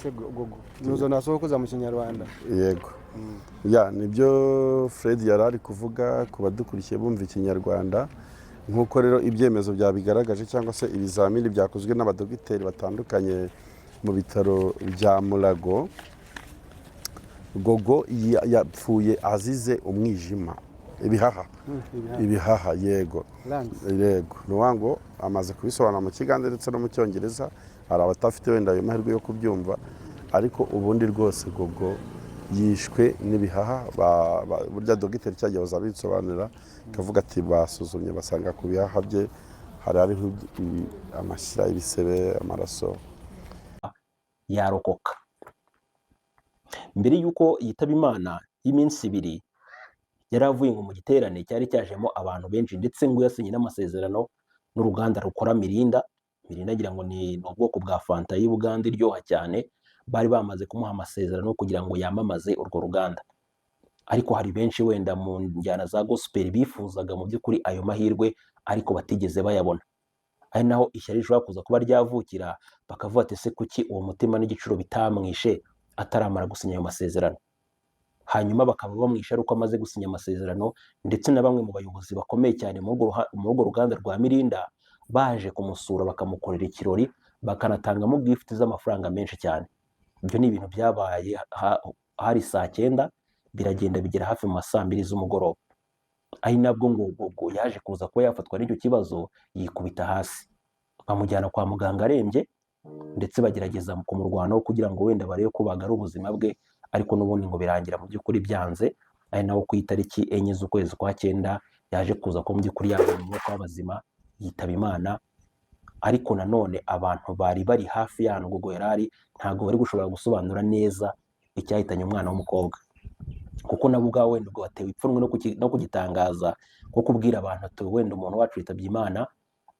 se gogo nuzo nasohokoza mu kinyarwanda yego ya nibyo Fred yarari kuvuga ku badukurikiye bumva ikinyarwanda nk'uko rero ibyemezo byabigaragaje cyangwa se ibizamini byakozwe n'abadogiteri batandukanye mu bitaro bya Mulago. Gogo yapfuye azize umwijima ibihaha yego nuwango amaze kubisobanura mu Kigande ndetse no mu Cyongereza. Hari abatafite wenda ayo mahirwe yo kubyumva, ariko ubundi rwose Gogo yishwe n'ibihaha. Burya dogiteri cyagiye bazabisobanura kavuga ati basuzumye basanga ku bihaha bye hariho amashyira y'ibisebe, amaraso. Yarokoka mbere yuko yitaba Imana y'iminsi 2 yari avuye ngo mu giterane cyari cyajemo abantu benshi, ndetse ngo yasinye n'amasezerano n'uruganda rukora Mirinda agira ngo ni ubwoko bwa fanta y'u Buganda iryoha cyane. Bari bamaze kumuha amasezerano kugira ngo yamamaze urwo ruganda, ariko hari benshi wenda mu njyana za gospel bifuzaga mu by'ukuri ayo mahirwe ariko batigeze bayabona. Ari naho ishyari rishobora kuza kuba ryavukira, bakavuga ati se kuki uwo mutima n'igicuro bitamwishe ataramara gusinya ayo masezerano. Hanyuma bakaba bamwisha uko amaze gusinya amasezerano, ndetse na bamwe mu bayobozi bakomeye cyane mu urwo ruganda rwa Mirinda baje kumusura bakamukorera ikirori, bakanatangamo gift z'amafaranga menshi cyane. Ibyo ni ibintu byabaye hari saa 9 biragenda bigera hafi mu saa 2 z'umugoroba. Ari nabwo ngo yaje kuza kuba yafatwa n'icyo kibazo, yikubita hasi, bamujyana kwa muganga arembye, ndetse bagerageza kumurwanaho kugira ngo wenda barebe ko bagara ubuzima bwe, ariko n'ubundi ngo birangira mu by'ukuri byanze. Ari naho ku itariki 4 z'ukwezi kwa 9 yaje kuza ko mu by'ukuri yaje mu mwuka w'abazima, yitaba Imana. Ariko nanone abantu bari bari hafi y'ahantu Gogo yarari ntago bari gushobora gusobanura neza icyahitanye umwana w'umukobwa, kuko nabo ubwawe wenda ubwo batewe ipfunwe no kugitangaza, ko kubwira abantu ati wenda umuntu wacu yitabye Imana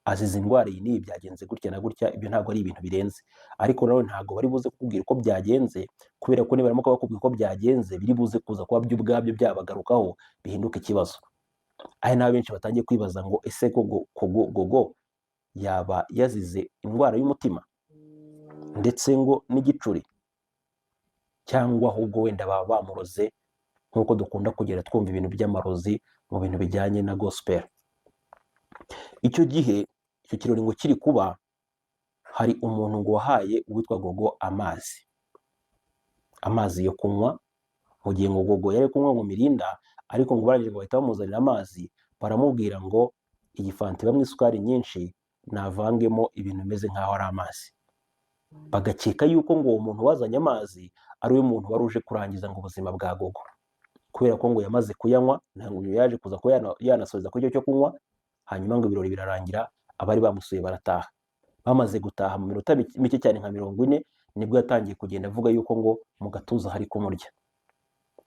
azize indwara iyi n'iyi byagenze gutya na gutya. Ibyo ntago ari ibintu birenze, ariko nawe ntago bari buze kukubwira uko byagenze, kubera ko nibarimo bakubwira uko byagenze biri buze kuza kuba byo ubwabyo byabagarukaho bihinduka ikibazo. Ari naho benshi batangiye kwibaza ngo ese Gogo yaba yazize indwara y'umutima ndetse ngo n'igicuri, cyangwa ahubwo wenda baba bamuroze, nk'uko dukunda kugera twumva ibintu by'amarozi mu bintu bijyanye na gospel. Icyo gihe icyo kirori ngo kiri kuba, hari umuntu ngo wahaye uwitwa Gogo amazi yo kunywa, mu gihe ngo Gogo yari kunywa mu Mirinda, ariko ngo barangije ngo bahita bamuzanira amazi, baramubwira ngo iyi fanta ibamo isukari nyinshi, navangemo ibintu bimeze nk'aho ari amazi. Bagakeka yuko ngo uwo muntu wazanye amazi ari we muntu wari uje kurangiza ngo ubuzima bwa Gogo, kubera ko ngo yamaze kuyanywa, ntabwo yaje kuza kuba yanasoza kuri icyo cyo kunywa. Hanyuma ngo ibirori birarangira, abari bamusuye barataha. Bamaze gutaha mu minota mike cyane nka 40, nibwo yatangiye kugenda avuga yuko ngo mu gatuza hari kumurya,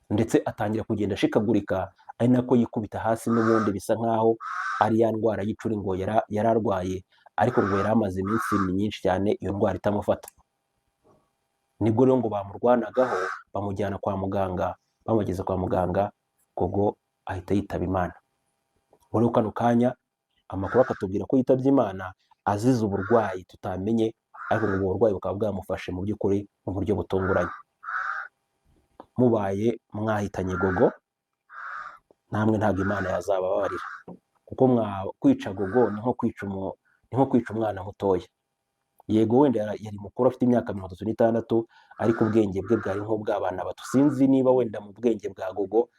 ndetse atangira kugenda ashikagurika, ari nako yikubita hasi. N'ubundi bisa nkaho ari ya ndwara y'icuri ngo yararwaye, ariko ngo yari amaze iminsi myinshi cyane iyo ndwara itamufata. Nibwo rero ngo bamurwanagaho, bamujyana kwa muganga. Bamugeze kwa muganga, Gogo ahita yitaba Imana. Muri kano kanya amakuru akatubwira ko yitabye Imana azize uburwayi tutamenye, ariko ngo uburwayi bukaba bwamufashe mu by'ukuri mu buryo butunguranye. Mubaye mwahitanye Gogo, namwe ntabwo Imana yazababarira, kuko kwica Gogo ni nko kwica umwana mutoya. Yego wenda yari mukuru, afite imyaka 36, ariko ubwenge bwe bwari nk'ubw'abana bato. Sinzi niba wenda mu bwenge bwa Gogo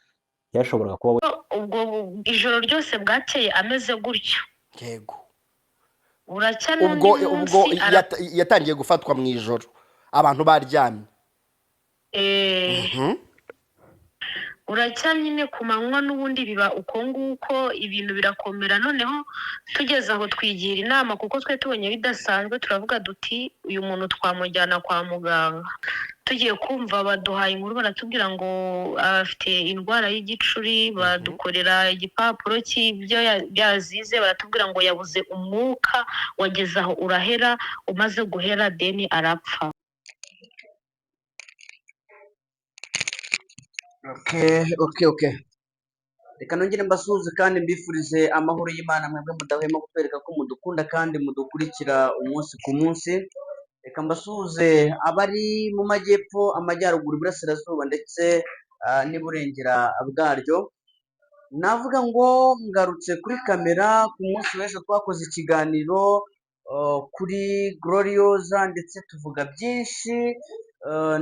yashoboraga kuba ubwo ijoro ryose bwakeye ameze gutyo. Yego, Uracya ubwo n'undi yatangiye gufatwa mu ijoro abantu baryamye. uracya nyine ku manywa n'ubundi biba uko nguko, ibintu birakomera. Noneho tugeze aho twigira inama, kuko twe tubonye bidasanzwe, turavuga duti uyu muntu twamujyana kwa muganga. Tugiye kumva baduhaye inkuru, baratubwira ngo afite indwara y'igicuri. Badukorera igipapuro cy'ibyo yazize, baratubwira ngo yabuze umwuka, wageze aho urahera, umaze guhera deni arapfa. Okay. Reka nongere mbasuhuze kandi mbifurize amahoro y'Imana, mwebwe mudahwema kutwereka ko mudukunda kandi mudukurikira umunsi ku munsi. reka mbasuhuze abari mu majyepfo, amajyaruguru, iburasirazuba ndetse n'iburengera bwaryo. Navuga ngo ngarutse kuri kamera ku munsi w'ejo twakoze ikiganiro kuri Gloriosa ndetse tuvuga byinshi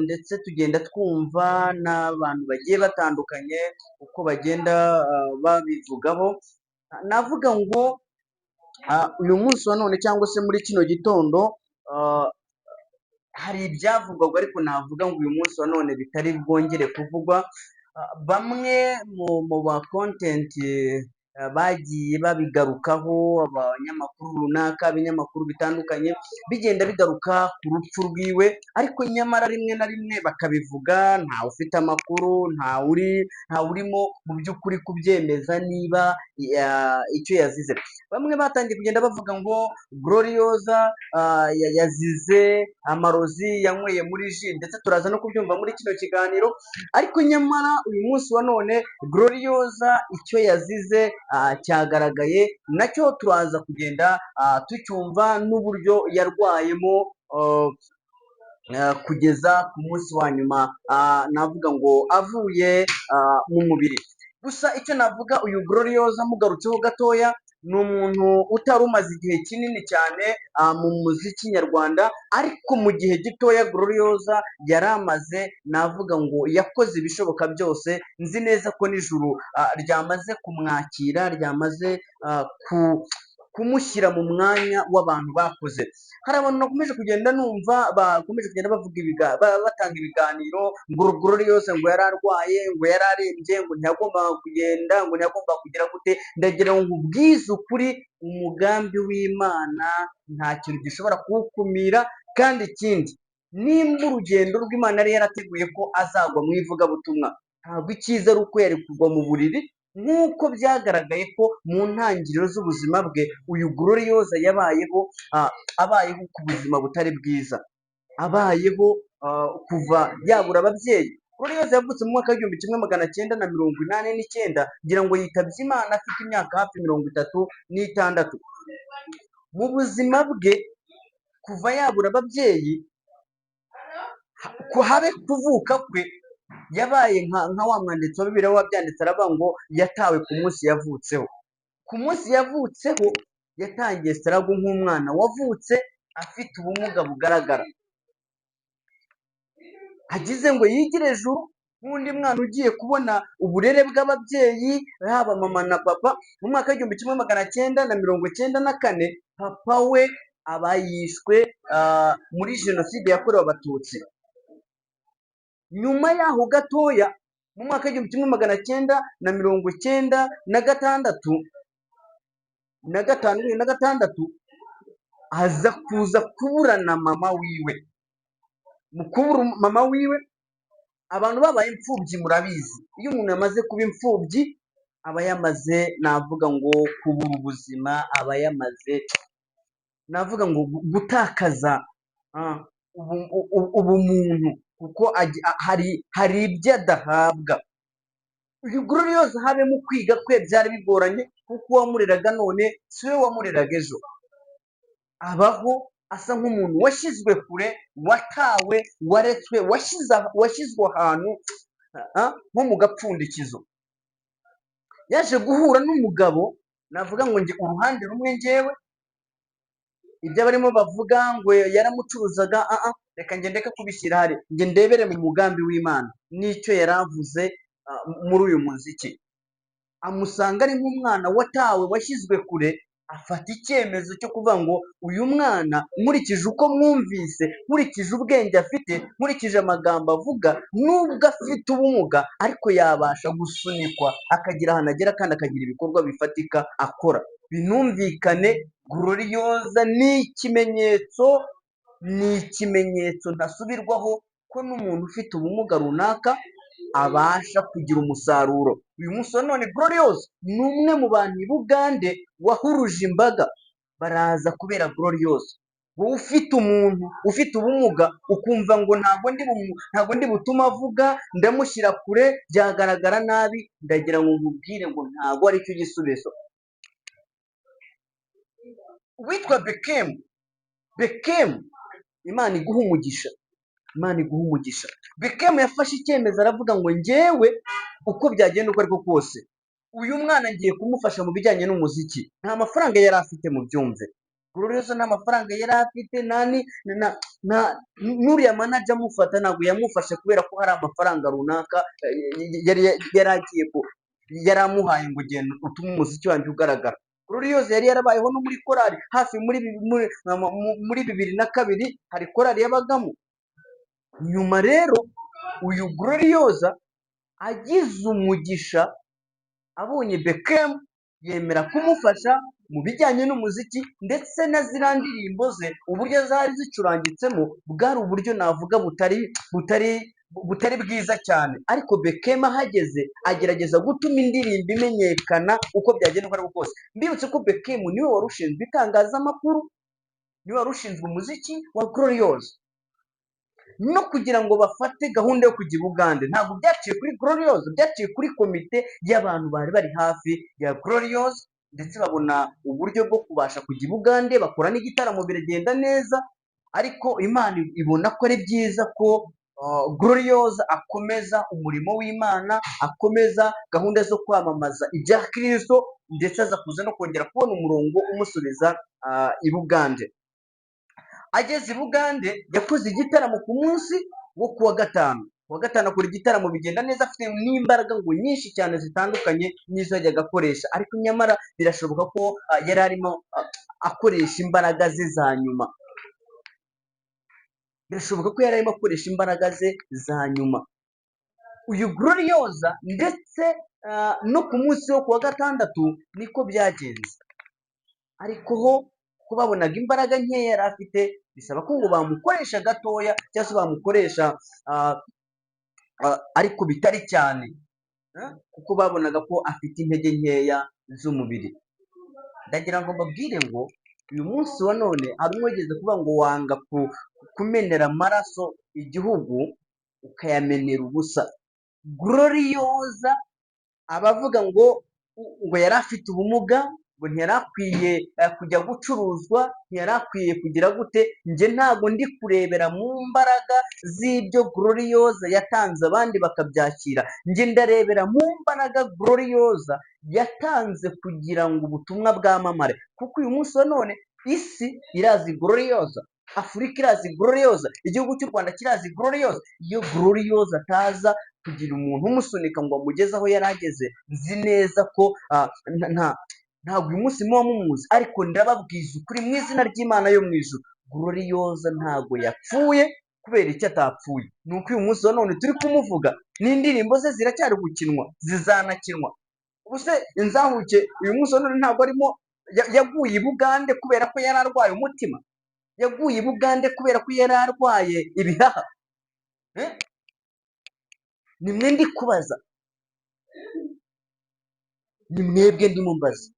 ndetse tugenda twumva n'abantu bagiye batandukanye uko bagenda babivugaho. Navuga ngo uyu munsi wa none cyangwa se muri kino gitondo hari ibyavugwaga ariko navuga ngo uyu munsi wa none bitari bwongere kuvugwa. Bamwe mu ba content bagiye babigarukaho, abanyamakuru runaka, ibinyamakuru bitandukanye bigenda bigaruka ku rupfu rwiwe, ariko nyamara rimwe na rimwe bakabivuga ntawe ufite amakuru, ntawe urimo mu by'ukuri kubyemeza niba icyo yazize. Bamwe batangiye kugenda bavuga ngo Gloriosa yazize amarozi yanyweye muri ji, ndetse turaza no kubyumva muri kino kiganiro, ariko nyamara uyu munsi wa none Gloriosa icyo yazize cyagaragaye, nacyo turaza kugenda tucyumva n'uburyo yarwayemo kugeza ku munsi wa nyuma, navuga ngo avuye mu mubiri. Gusa icyo navuga, uyu Gloriosa mugarutseho gatoya, ni umuntu utari umaze igihe kinini cyane mu muziki nyarwanda, ariko mu gihe gitoya Gloriosa yari amaze, navuga ngo yakoze ibishoboka byose. Nzi neza ko n'ijuru ryamaze kumwakira, ryamaze kumushyira mu mwanya w'abantu bakoze. Hari abantu bakomeje kugenda numva bakomeje kugenda batanga ibiganiro ngo Gloriosa ngo yari arwaye, ngo yari arembye, ngo ntiyagombaga kugenda, ngo ntiyagombaga kugira gute. Ndagira ngo ubwize ukuri, umugambi w'Imana nta kintu gishobora kuwukumira, kandi ikindi, nimba urugendo rw'Imana yari yarateguye ko azagwa mu ivugabutumwa, ntabwo icyiza ari uko yari kugwa mu buriri, nk'uko byagaragaye ko mu ntangiriro z'ubuzima bwe uyu Gloriosa abayeho ku buzima butari bwiza, abayeho kuva yabura ababyeyi. Gloriosa yavutse mu mwaka w'igihumbi kimwe magana cyenda na mirongo inani n'icyenda, ngira ngo yitabye Imana afite imyaka hafi 36. Mu buzima bwe kuva yabura ababyeyi habe kuvuka kwe, yabaye nka wa mwanditsi wa Bibiliya wabyanditse, aravuga ngo yatawe ku munsi yavutseho. Ku munsi yavutseho yatangiye sarago nk'umwana wavutse afite ubumuga bugaragara, agize ngo yigire ejuru nk'undi mwana ugiye kubona uburere bw'ababyeyi, haba mama na papa. Mu mwaka w'igihumbi kimwe magana cyenda na mirongo cyenda na kane papa we aba yishwe muri jenoside yakorewe Abatutsi. Nyuma yaho gatoya, mu mwaka w'igihumbi kimwe magana cyenda na mirongo cyenda na gatandatu aza kuza kuburana mama wiwe. Mu kubura mama wiwe, abantu babaye imfubyi murabizi, iyo umuntu yamaze kuba imfubyi aba yamaze, navuga ngo kubura ubuzima, aba yamaze, navuga ngo gutakaza ubumuntu, kuko hari ibyo adahabwa. Uyu Gloriosa habe mu kwiga kwe byari bigoranye, kuko uwamureraga none si we wamureraga ejo. Abaho asa nk'umuntu washyizwe kure, watawe, waretswe, washyizwe ahantu nko mu gapfundikizo. Yaje guhura n'umugabo, navuga ngo njye uruhande rumwe njyewe, ibyo barimo bavuga ngo yaramucuruzaga, reka ndeke kubishyira hari, njye ndebere mu mugambi w'Imana n'icyo yari avuze muri uyu muziki. Amusanga ari nk'umwana watawe, washyizwe kure, afata icyemezo cyo kuvuga ngo uyu mwana, nkurikije uko mwumvise, nkurikije ubwenge afite, nkurikije amagambo avuga, nubwo afite ubumuga ariko yabasha gusunikwa akagira ahantu agera, kandi akagira ibikorwa bifatika akora. Binumvikane, Gloriosa ni ikimenyetso ntasubirwaho ko n'umuntu ufite ubumuga runaka abasha kugira umusaruro. Uyu munsi wa none Gloriosa ni umwe mu bantu i Bugande wahuruje imbaga, baraza kubera Gloriosa. Wowe ufite umuntu ufite ubumuga ukumva ngo ntabwo ndi butuma avuga, ndamushyira kure, byagaragara nabi, ndagira ngo nkubwire ngo ntabwo ari cyo gisubizo. Witwa Bekemu Imana iguha umugisha, Imana iguha umugisha. Bekemu yafashe icyemezo aravuga ngo njyewe uko byagenda uko ariko kose uyu mwana ngiye kumufasha mu bijyanye n'umuziki. Nta mafaranga yari afite mu byumve, Glorious nta mafaranga yari afite, n'uriya manager amufata ntabwo yamufashe kubera ko hari amafaranga runaka yari agiye yari amuhaye ngo genda utume umuziki wanjye ugaragara. Glorious yari yarabayeho no muri korali hafi muri 2002 hari korali yabagamo. Nyuma rero uyu Glorious agize umugisha abonye Bekemu yemera kumufasha mu bijyanye n'umuziki, ndetse na ziriya ndirimbo ze uburyo zari zicurangitsemo bwari uburyo navuga butari bwiza cyane, ariko Bekemu ahageze agerageza gutuma indirimbo imenyekana uko byagenda uko ariko kose. Mbibutse ko Bekemu niwe wari ushinzwe itangazamakuru, niwe wari ushinzwe umuziki wa Glorious, no kugira ngo bafate gahunda yo kujya i Bugande ntabwo byaciye kuri Glorious, byaciye kuri komite y'abantu bari bari hafi ya Glorious, ndetse babona uburyo bwo kubasha kujya i Bugande, bakora n'igitaramo biragenda neza. Ariko Imana ibona ko ari byiza ko Glorious akomeza umurimo w'Imana, akomeza gahunda zo kwamamaza ibya Kristo, ndetse aza kuza no kongera kubona umurongo umusubiza i Bugande. Ageze i Bugande yakoze igitaramo ku munsi wo kuwa gatanu. Kuwa gatanu akora igitaramo bigenda neza, afite n'imbaraga ngo nyinshi cyane zitandukanye n'izo yajyaga akoresha, ariko nyamara birashoboka ko yari arimo akoresha imbaraga ze za nyuma. Birashoboka ko yari arimo akoresha imbaraga ze za nyuma. Uyu Glorious ndetse no ku munsi wo kuwa gatandatu niko byagenze, ariko ho ko babonaga imbaraga nkeya yari afite, bisaba ko ngo bamukoresha gatoya cyangwa se bamukoresha ariko bitari cyane, kuko babonaga ko afite intege nkeya z'umubiri. Ndagira ngo mbabwire ngo uyu munsi wa none hari umwegeze kuvuga ngo wanga kumenera amaraso igihugu ukayamenera ubusa. Glorious abavuga ngo yari afite ubumuga, ngo ntiyari akwiye kujya gucuruzwa, ntiyari akwiye kugira gute, njye ntabwo ndi kurebera mu mbaraga z'ibyo Glorious yatanze abandi bakabyakira, njye ndarebera mu mbaraga Glorious yatanze kugira ngo ubutumwa bwamamare. Kuko uyu munsi wa none isi irazi Glorious, Afurika irazi Glorious, igihugu cy'u Rwanda kirazi Glorious. Iyo Glorious ataza kugira umuntu umusunika ngo amugeze aho yari ageze, nzi neza ko ntabwo uyu munsi muba mumuzi, ariko ndababwiza ukuri mu izina ry'Imana yo mu ijuru, Glorious ntabwo yapfuye. Kubera icyo atapfuye ni uko uyu munsi wa none turi kumuvuga, n'indirimbo ze ziracyari gukinwa, zizanakinwa. Ubuse inzahuke uyu munsi wa none ntabwo arimo, yaguye i Bugande kubera ko yari arwaye umutima, yaguye i Bugande kubera ko yari arwaye ibihaha. Ni mwe ndi kubaza, ni mwebwe ndi mumbaza,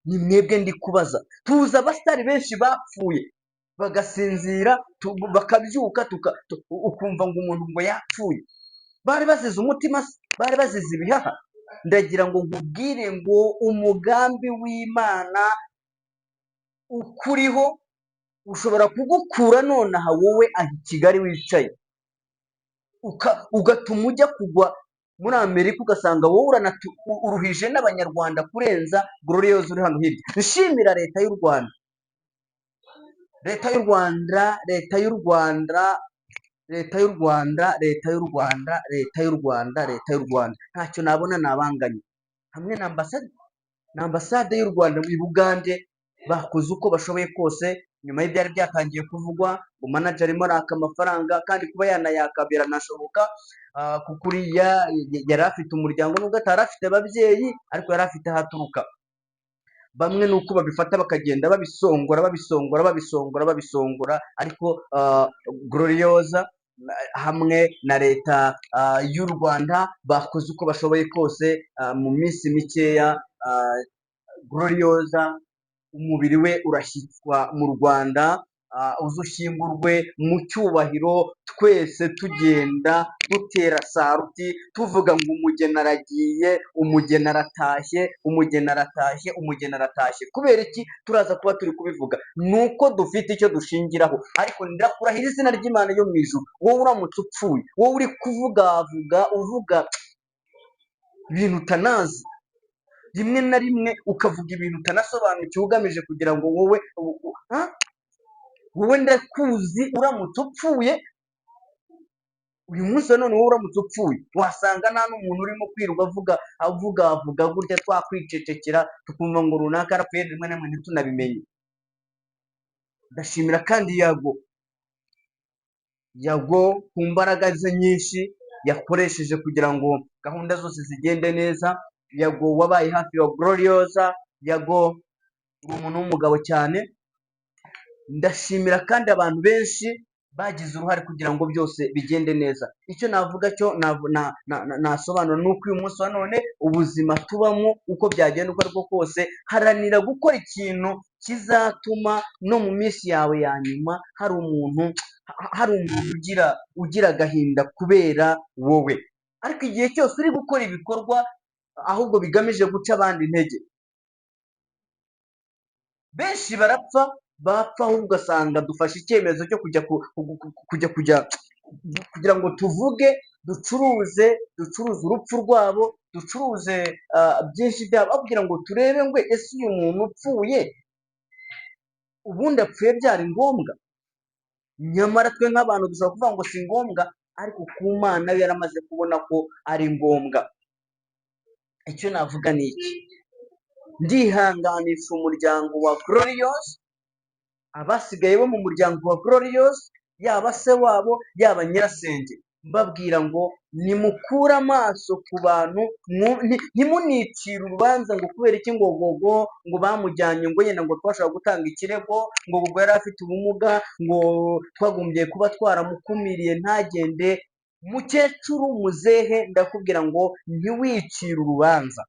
ni mwebwe ndi kubaza. Tuzi abasitari benshi bapfuye bagasinzira bakabyuka ukumva ngo umuntu ngo yapfuye, bari bazize umutima, bari bazize ibihaha. Ndagira ngo nkubwire ngo umugambi w'Imana ukuriho ushobora kugukura nonaha wowe aho i Kigali wicaye, ugatuma ujya kugwa muri Amerika, ugasanga wowe uruhije n'abanyarwanda kurenza Glorious uri hano hirya. Nshimira leta y'u Rwanda, leta y'u Rwanda, leta y'u Rwanda, leta y'u Rwanda, leta y'u Rwanda, leta y'u Rwanda, leta y'u Rwanda. Ntacyo nabona nabanganye, hamwe na ambasade y'u Rwanda mu Bugande bakoze uko bashoboye kose. Nyuma y'ibyari byatangiye kuvugwa ngo manager arimo araka amafaranga, kandi kuba yanayaka biranashoboka kuko uriya yari afite umuryango, nubwo atari afite ababyeyi ariko yari afite ahaturuka. Bamwe nuko babifata bakagenda babisongora, ariko Glorious hamwe na leta y'u Rwanda bakoze uko bashoboye kose. Mu minsi mikeya Glorious umubiri we urashyitswa mu Rwanda, uze ushyingurwe mu cyubahiro, twese tugenda dutera saruti tuvuga ngo umugeni aragiye, umugeni aratashye, umugeni aratashye, umugeni aratashye. Kubera iki turaza kuba turi kubivuga? Ni uko dufite icyo dushingiraho. Ariko ndakurahira izina ry'Imana yo mu ijuru, wowe uramutse upfuye, wowe uri uvuga ibintu utanazi, rimwe na rimwe ukavuga ibintu utanasobanukiwe ugamije kugira ngo wowe ndakuzi, uramutse upfuye uyu munsi wa none, wowe uramutse upfuye wasanga nta n'umuntu urimo kwirirwa avuga gutya, twakwicecekera tukumva ngo runaka arapfuye, rimwe na rimwe ntitunabimenye. Ndashimira kandi Yago ku mbaraga ze nyinshi yakoresheje kugira ngo gahunda zose zigende neza. Yago wabaye hafi ya Gloriosa, Yago uri umuntu w'umugabo cyane. Ndashimira kandi abantu benshi bagize uruhare kugira ngo byose bigende neza. Icyo navuga cyo nasobanura ni uko uyu munsi wa none ubuzima tubamo uko byagenda uko ariko kose, haranira gukora ikintu kizatuma no mu minsi yawe ya nyuma hari umuntu ugira agahinda kubera wowe. Ariko igihe cyose uri gukora ibikorwa ahubwo bigamije guca abandi intege, benshi bapfa ahubwo ugasanga dufashe icyemezo cyo kujya kugira ngo tuvuge, ducuruze urupfu rwabo, ducuruze byinshi byabo, aho kugira ngo turebe ngo ese uyu muntu upfuye ubundi apfuye byari ngombwa. Nyamara twe nk'abantu dushobora kuvuga ngo si ngombwa, ariko ku Mana yo yaramaze kubona ko ari ngombwa. Icyo navuga ni iki? Ndihanganisha umuryango wa Glorious, abasigaye bo mu muryango wa Glorious, yaba se wabo yaba nyirasenge, mbabwira ngo nimukure amaso ku bantu, ntimunicire urubanza ngo kubera iki ngo bamujyanye ngo yenda ngo twashobora gutanga ikirego ngo yari afite ubumuga, ngo twagombye kuba twaramukumiriye ntagende. Mukecuru muzehe, ndakubwira ngo ntiwicire urubanza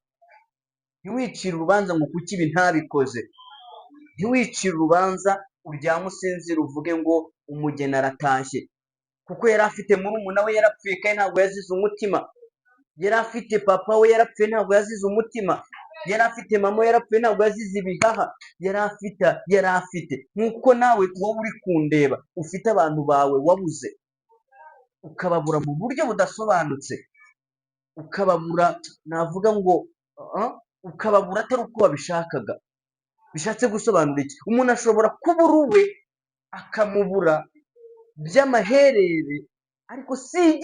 ngo kuki ibi ntabikoze. Ntiwicire urubanza, uryame usinzire uvuge ngo umugeni aratashye, kuko yari afite murumuna we yarapfuye kandi ntabwo yazize umutima, yari afite papa we yarapfuye ntabwo yazize umutima, yari afite mama we yarapfuye ntabwo yazize ibihaha, yari afite nk'uko nawe wowe uri kundeba ufite abantu bawe wabuze, ukababura mu buryo budasobanutse, ukababura, navuga ngo ukababura atari uko wabishakaga. Bishatse gusobanura iki? Umuntu ashobora kubura uwe akamubura by'amaherere, ariko si